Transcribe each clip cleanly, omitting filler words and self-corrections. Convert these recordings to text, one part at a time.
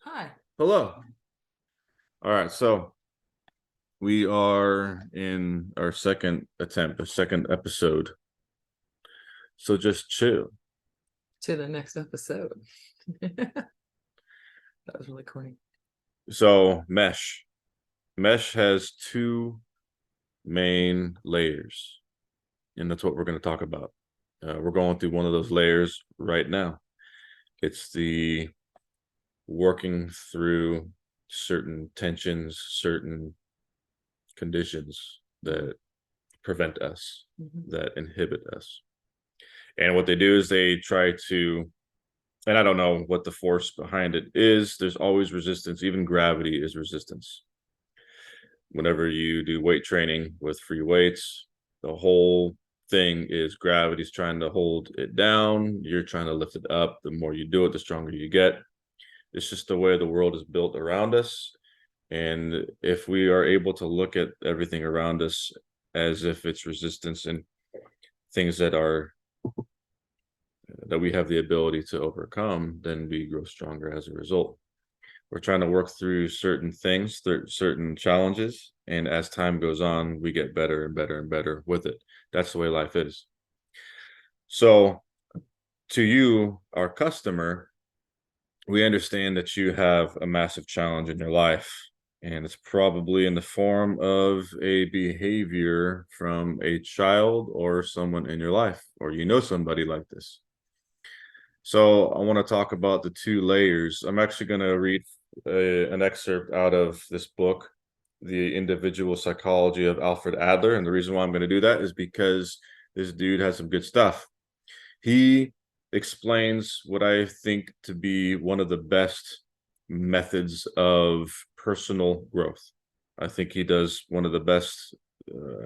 Hi. Hello. All right, so we are in our second attempt, a second episode. So just chill. To the next episode. That was really corny. So mesh. Mesh has two main layers, and that's what we're going to talk about. We're going through one of those layers right now. It's the working through certain tensions, certain conditions that prevent us, that inhibit us. And what they do is they try to, and I don't know what the force behind it is. There's always resistance. Even gravity is resistance. Whenever you do weight training with free weights, the whole thing is gravity's trying to hold it down. You're trying to lift it up. The more you do it, the stronger you get. It's just the way the world is built around us. And if we are able to look at everything around us as if it's resistance and things that we have the ability to overcome, then we grow stronger as a result. We're trying to work through certain things, certain challenges, and as time goes on, we get better and better and better with it. That's the way life is. So, to you, our customer, we understand that you have a massive challenge in your life, and it's probably in the form of a behavior from a child or someone in your life, or you know somebody like this. So I want to talk about the two layers. I'm actually going to read an excerpt out of this book, The Individual Psychology of Alfred Adler. And the reason why I'm going to do that is because this dude has some good stuff. He explains what I think to be one of the best methods of personal growth. I think he does one of the best,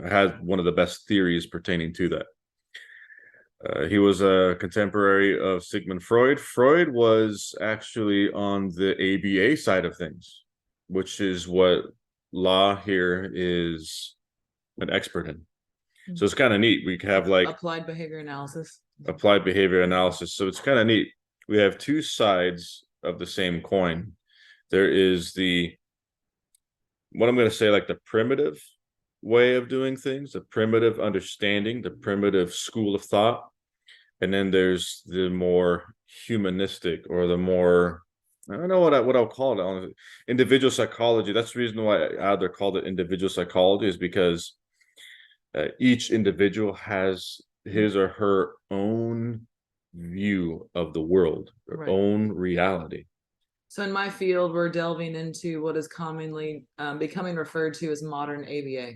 has one of the best theories pertaining to that. He was a contemporary of Sigmund Freud. Freud was actually on the ABA side of things, which is what Law here is an expert in. So it's kind of neat. We have like Applied behavior analysis. applied behavior analysis. So it's kind of neat. We have two sides of the same coin. There is what I'm going to say, like the primitive way of doing things, the primitive understanding, the primitive school of thought. And then there's the more humanistic, or the more, I don't know what I'll call it, honestly. Individual psychology. That's the reason why Adler called it individual psychology, is because each individual has his or her own view of the world, their Right. own reality. So in my field, we're delving into what is commonly becoming referred to as modern ABA.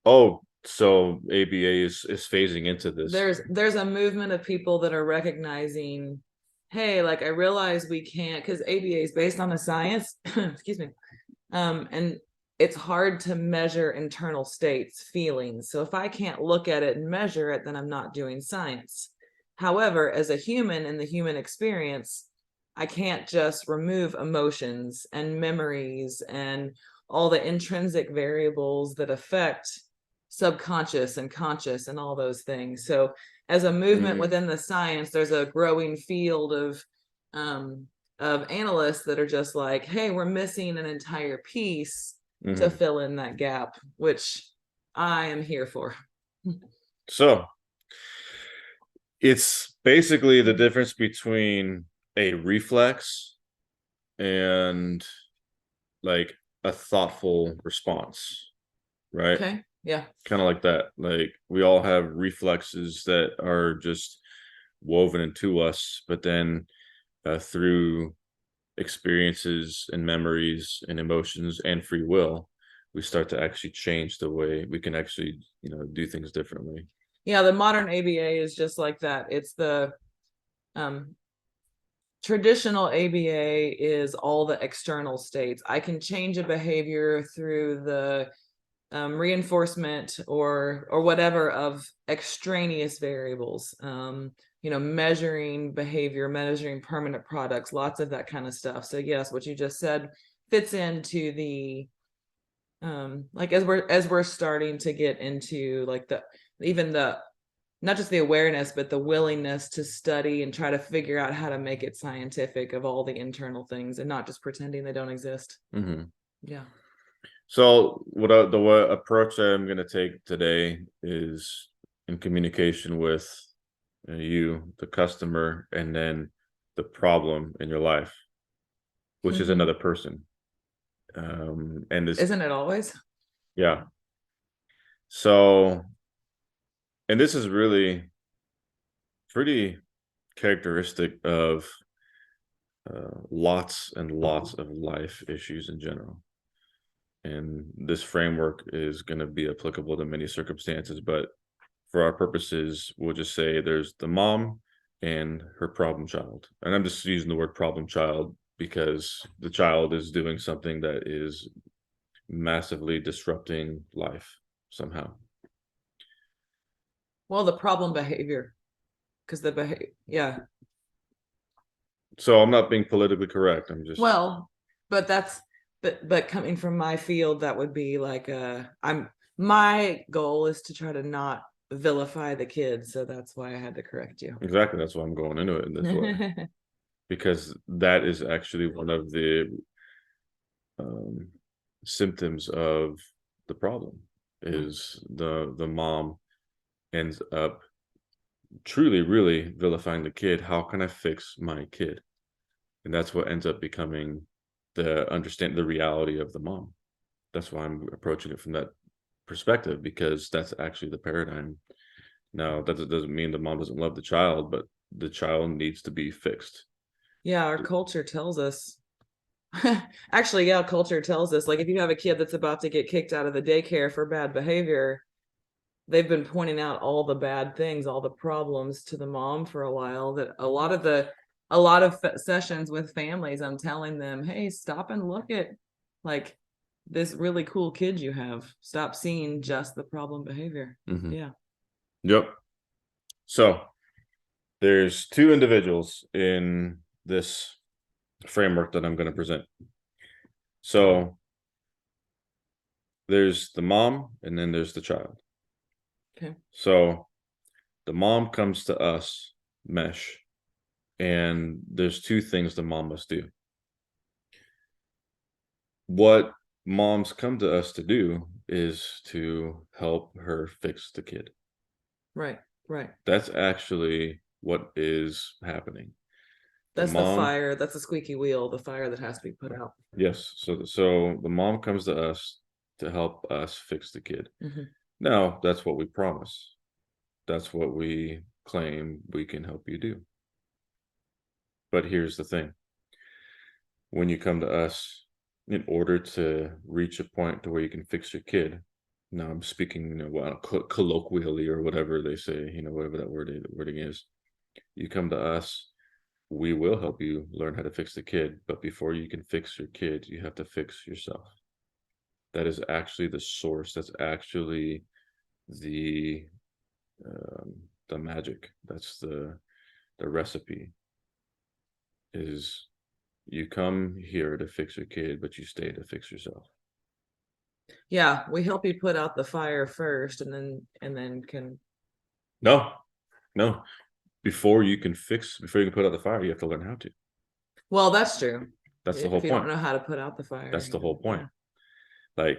Oh, so ABA is phasing into this. There's a movement of people that are recognizing, hey, like I realize we can't, because ABA is based on the science, excuse me, and it's hard to measure internal states, feelings. So if I can't look at it and measure it, then I'm not doing science. However, as a human in the human experience, I can't just remove emotions and memories and all the intrinsic variables that affect subconscious and conscious and all those things. So as a movement within the science, there's a growing field of analysts that are just like, hey, we're missing an entire piece to fill in that gap, which I am here for. So it's basically the difference between a reflex and like a thoughtful response, right? Okay. Yeah. Kind of like that. Like we all have reflexes that are just woven into us, but then through experiences and memories and emotions and free will, we start to actually change the way we can actually, do things differently. Yeah. The modern ABA is just like that. It's the um, traditional ABA is all the external states. I can change a behavior through the reinforcement or whatever of extraneous variables. Measuring behavior, measuring permanent products, lots of that kind of stuff. So yes, what you just said fits into the like as we're starting to get into like the even the not just the awareness, but the willingness to study and try to figure out how to make it scientific of all the internal things and not just pretending they don't exist. Mhm. Yeah. So the approach that I'm going to take today is in communication with you, the customer, and then the problem in your life, which is another person. And this, Isn't it always? yeah. So, and this is really pretty characteristic of lots and lots of life issues in general. And this framework is going to be applicable to many circumstances, but for our purposes, we'll just say there's the mom and her problem child. And I'm just using the word problem child because the child is doing something that is massively disrupting life somehow. Well, the problem behavior, because the behavior, yeah. So I'm not being politically correct. I'm just, Well, but that's but coming from my field, that would be like my goal is to try to not vilify the kids, so that's why I had to correct you. exactly, that's why I'm going into it in this way. Because that is actually one of the symptoms of the problem is the mom ends up truly really vilifying the kid. How can I fix my kid? And that's what ends up becoming the reality of the mom. That's why I'm approaching it from that perspective, because that's actually the paradigm. Now that doesn't mean the mom doesn't love the child, but the child needs to be fixed. Yeah, our culture tells us. Actually, yeah, culture tells us, like, if you have a kid that's about to get kicked out of the daycare for bad behavior, they've been pointing out all the bad things, all the problems to the mom for a while. That a lot of sessions with families, I'm telling them, hey, stop and look at like this really cool kid you have. Stop seeing just the problem behavior. Mm-hmm. Yeah. Yep. So there's two individuals in this framework that I'm going to present. So there's the mom and then there's the child. Okay. So the mom comes to us, Mesh, and there's two things the mom must do. What moms come to us to do is to help her fix the kid. Right. Right. That's actually what is happening. That's the fire. That's a squeaky wheel, the fire that has to be put out. Yes. So the mom comes to us to help us fix the kid. Mm-hmm. Now, that's what we promise. That's what we claim we can help you do. But here's the thing. When you come to us in order to reach a point to where you can fix your kid, now I'm speaking, colloquially or whatever they say, whatever that wording is. You come to us, we will help you learn how to fix the kid. But before you can fix your kid, you have to fix yourself. That is actually the source. That's actually the magic. That's the recipe. Is you come here to fix your kid, but you stay to fix yourself. Yeah, we help you put out the fire first, and then can. No. Before you can put out the fire, you have to learn how to. Well, that's true. That's the whole point. If you don't know how to put out the fire. That's the whole point. Yeah. Like,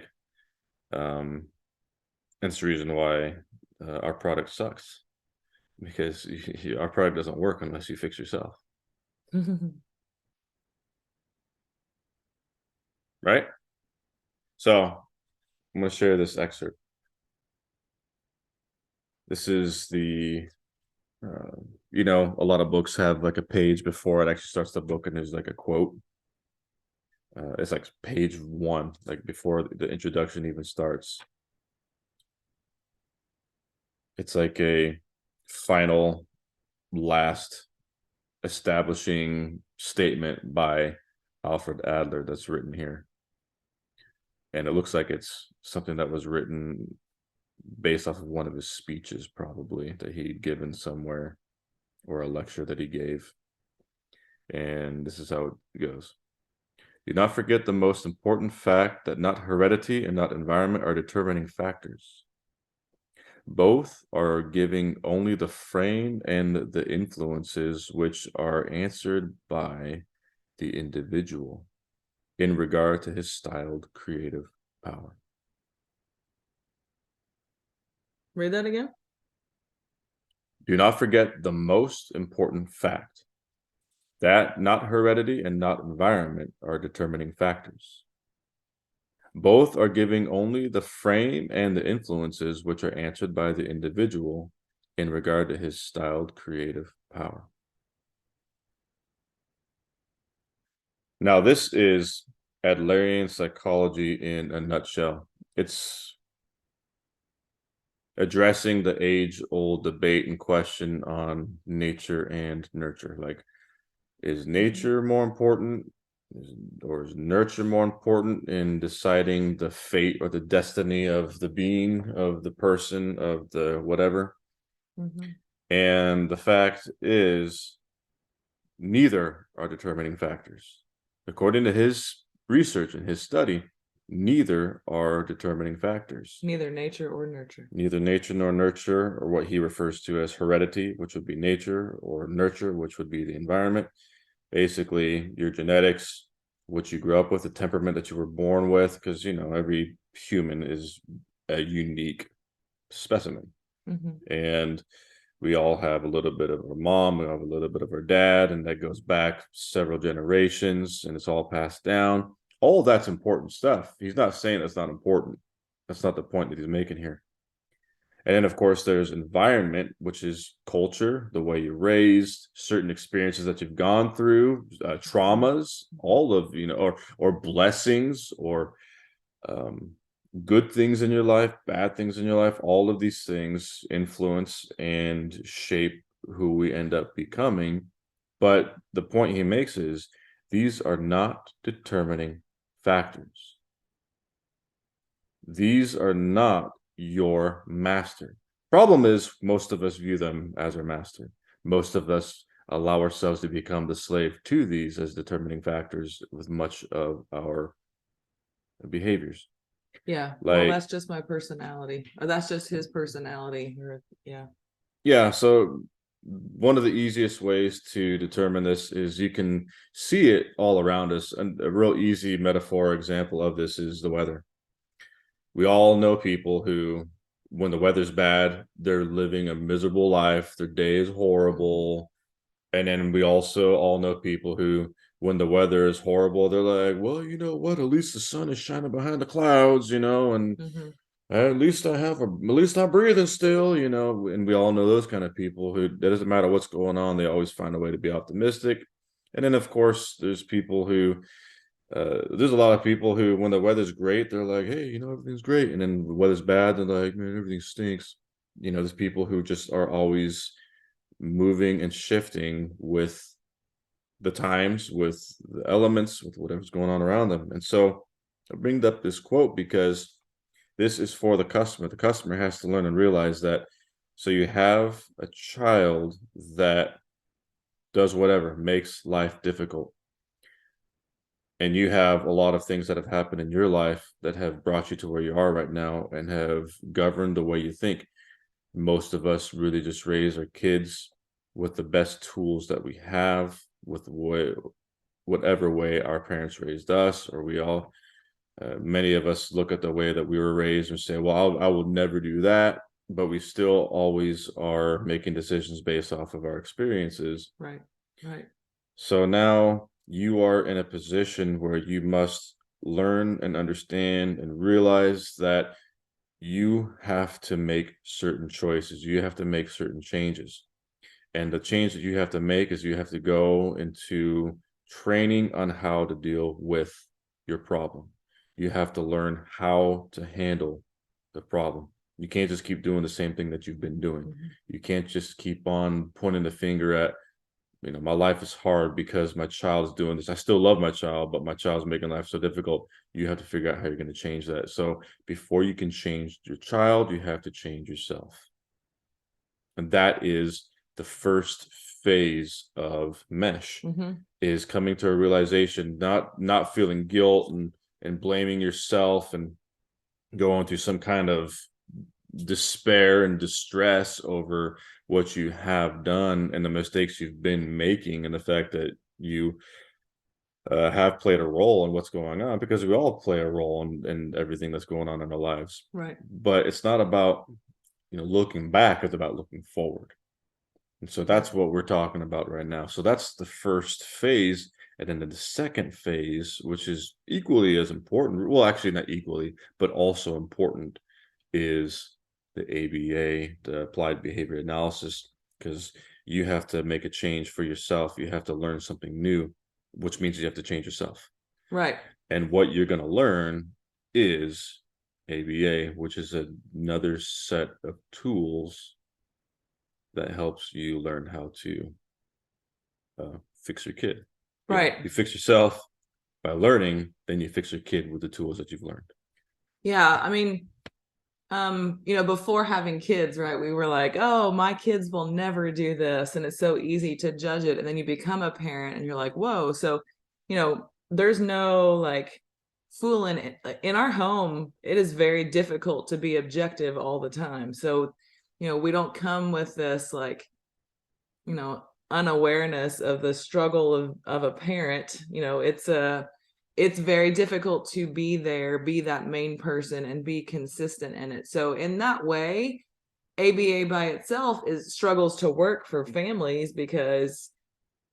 that's the reason why our product sucks, because our product doesn't work unless you fix yourself. Right? So I'm going to share this excerpt. This is the, a lot of books have like a page before it actually starts the book, and there's like a quote. It's like page 1, like before the introduction even starts. It's like a final, last establishing statement by Alfred Adler that's written here. And it looks like it's something that was written based off of one of his speeches, probably, that he'd given somewhere, or a lecture that he gave. And this is how it goes. Do not forget the most important fact, that not heredity and not environment are determining factors. Both are giving only the frame and the influences which are answered by the individual in regard to his styled creative power. Read that again. Do not forget the most important fact that not heredity and not environment are determining factors. Both are giving only the frame and the influences which are answered by the individual in regard to his styled creative power. Now, this is Adlerian psychology in a nutshell. It's addressing the age-old debate and question on nature and nurture. Like, is nature more important, or is nurture more important in deciding the fate or the destiny of the being, of the person, of the whatever? And the fact is, neither are determining factors. According to his research and his study, neither are determining factors. Neither nature or nurture. Neither nature nor nurture, or what he refers to as heredity, which would be nature, or nurture, which would be the environment. Basically, your genetics, what you grew up with, the temperament that you were born with, because, you know, every human is a unique specimen. And we all have a little bit of our mom, we have a little bit of our dad, and that goes back several generations, and it's all passed down. All of that's important stuff. He's not saying that's not important. That's not the point that he's making here. And then, of course, there's environment, which is culture, the way you're raised, certain experiences that you've gone through, traumas, all of, you know, or blessings, or good things in your life, bad things in your life. All of these things influence and shape who we end up becoming. But the point he makes is these are not determining factors. These are not your master. Problem is, most of us view them as our master. Most of us allow ourselves to become the slave to these as determining factors with much of our behaviors. Yeah, like, well, that's just my personality, or that's just his personality, or yeah. So one of the easiest ways to determine this is you can see it all around us, and a real easy metaphor example of this is the weather. We all know people who, when the weather's bad, they're living a miserable life, their day is horrible. And then we also all know people who, when the weather is horrible, they're like, well, you know what, at least the sun is shining behind the clouds, you know, and at least at least I'm breathing still, you know. And we all know those kind of people who, it doesn't matter what's going on, they always find a way to be optimistic. And then, of course, there's people who, there's a lot of people who, when the weather's great, they're like, hey, you know, everything's great. And then the weather's bad, they're like, man, everything stinks. You know, there's people who just are always moving and shifting with the times, with the elements, with whatever's going on around them. And so I bring up this quote because this is for the customer. The customer has to learn and realize that. So you have a child that does whatever makes life difficult. And you have a lot of things that have happened in your life that have brought you to where you are right now and have governed the way you think. Most of us really just raise our kids with the best tools that we have, with whatever way our parents raised us, or we all, many of us look at the way that we were raised and say, well, I will never do that. But we still always are making decisions based off of our experiences. Right. So now you are in a position where you must learn and understand and realize that you have to make certain choices. You have to make certain changes. And the change that you have to make is you have to go into training on how to deal with your problem. You have to learn how to handle the problem. You can't just keep doing the same thing that you've been doing. You can't just keep on pointing the finger at, you know, my life is hard because my child is doing this. I still love my child, but my child's making life so difficult. You have to figure out how you're going to change that. So before you can change your child, you have to change yourself. And that is the first phase of mesh, is coming to a realization, not feeling guilt and blaming yourself and going through some kind of despair and distress over what you have done and the mistakes you've been making, and the fact that you have played a role in what's going on, because we all play a role in everything that's going on in our lives. Right. But it's not about, looking back, it's about looking forward. And so that's what we're talking about right now. So that's the first phase. And then the second phase, which is equally as important, well, actually not equally, but also important, is the ABA, the applied behavior analysis, because you have to make a change for yourself. You have to learn something new, which means you have to change yourself. Right. And what you're going to learn is ABA, which is another set of tools that helps you learn how to fix your kid. Right. You fix yourself by learning, then you fix your kid with the tools that you've learned. Yeah. I mean, before having kids, right, we were like, oh, my kids will never do this. And it's so easy to judge it. And then you become a parent and you're like, whoa. So, there's no like fooling it. In our home, it is very difficult to be objective all the time. So, we don't come with this like, unawareness of the struggle of a parent. It's very difficult to be there, be that main person, and be consistent in it. So in that way, ABA by itself struggles to work for families, because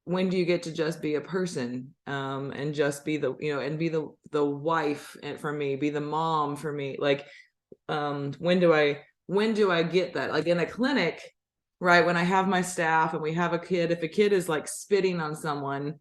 when do you get to just be a person, and just be and be the wife, and for me, be the mom for me? Like, when do I get that? Like in a clinic, right? When I have my staff and we have a kid, if a kid is like spitting on someone,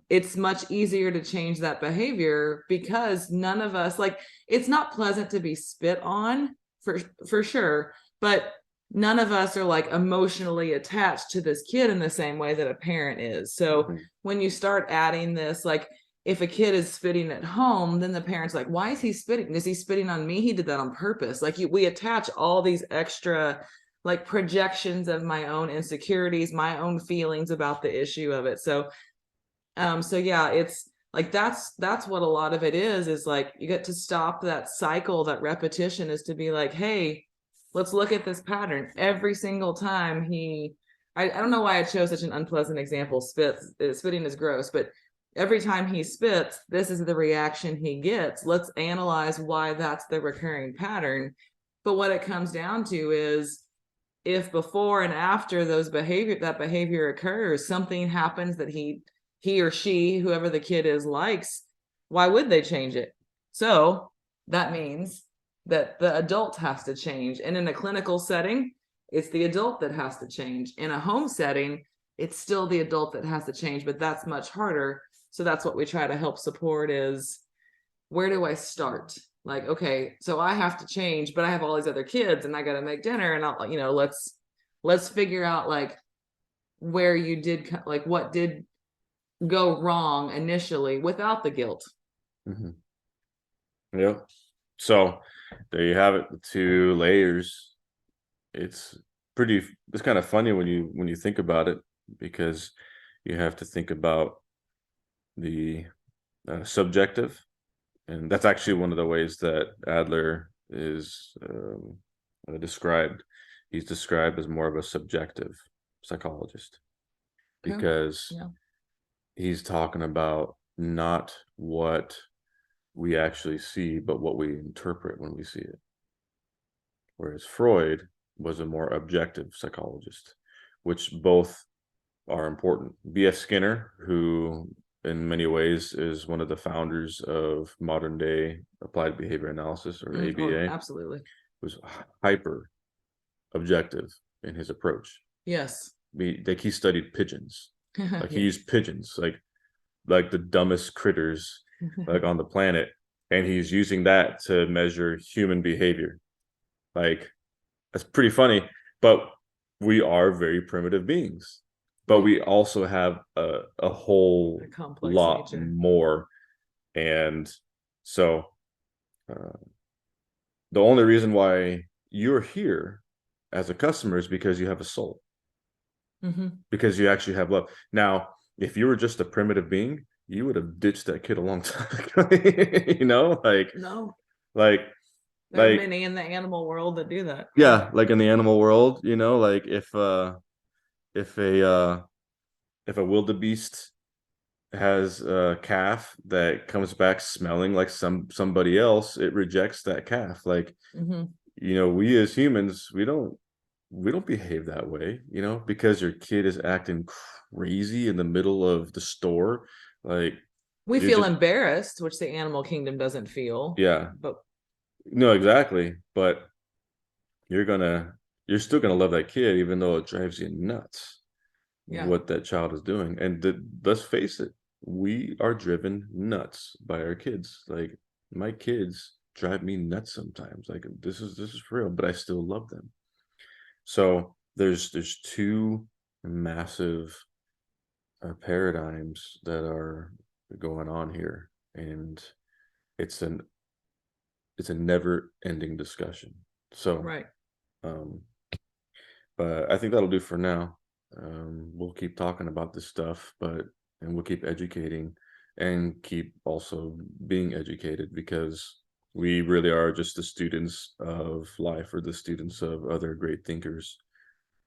it's much easier to change that behavior, because none of us, like, it's not pleasant to be spit on for sure, but none of us are like emotionally attached to this kid in the same way that a parent is. So when you start adding this, like if a kid is spitting at home, then the parent's like, why is he spitting? Is he spitting on me? He did that on purpose. Like we attach all these extra like projections of my own insecurities, my own feelings about the issue of it. So yeah, it's like that's what a lot of it is like you get to stop that cycle, that repetition, is to be like, hey, let's look at this pattern. Every single time I don't know why I chose such an unpleasant example. Spitting is gross, but every time he spits, this is the reaction he gets. Let's analyze why that's the recurring pattern. But what it comes down to is, if before and after that behavior occurs, something happens that he or she, whoever the kid is, likes, why would they change it? So that means that the adult has to change. And in a clinical setting, it's the adult that has to change. In a home setting, it's still the adult that has to change, but that's much harder. So that's what we try to help support is, where do I start? Like, okay, so I have to change, but I have all these other kids and I got to make dinner, and I'll, let's figure out like where you did, like what did go wrong initially without the guilt. Yeah. So there you have it, the 2 layers. It's kind of funny when you think about it, because you have to think about the subjective, and that's actually one of the ways that Adler is described. He's described as more of a subjective psychologist, because he's talking about not what we actually see, but what we interpret when we see it. Whereas Freud was a more objective psychologist, which both are important. B.F. Skinner, who in many ways is one of the founders of modern day applied behavior analysis, or ABA, absolutely, was hyper objective in his approach. Yes. He studied pigeons. Like he used pigeons, like the dumbest critters like on the planet, and he's using that to measure human behavior. Like, that's pretty funny, but we are very primitive beings, but we also have a whole lot nature. More. And so the only reason why you're here as a customer is because you have a soul, because you actually have love. Now, if you were just a primitive being, you would have ditched that kid a long time ago. No, like There are Like, many in the animal world that do that. yeah, like in the animal world, you know, like if a wildebeest has a calf that comes back smelling like somebody else, it rejects that calf. Like, Hmm. you know, we as humans, we don't behave that way, you know, because your kid is acting crazy in the middle of the store. Like, We you're feel just, embarrassed, which the animal kingdom doesn't feel. yeah, But no, exactly. But you're still gonna love that kid, even though it drives you nuts yeah, what that child is doing. And let's face it, we are driven nuts by our kids. Like, my kids drive me nuts sometimes. Like, this is for real, but I still love them. So there's two massive paradigms that are going on here, and it's an it's a never ending discussion. So right. um but I think that'll do for now. We'll keep talking about this stuff, and we'll keep educating and keep also being educated, because we really are just the students of life, or the students of other great thinkers.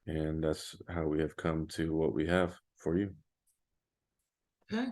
And that's how we have come to what we have for you. Okay.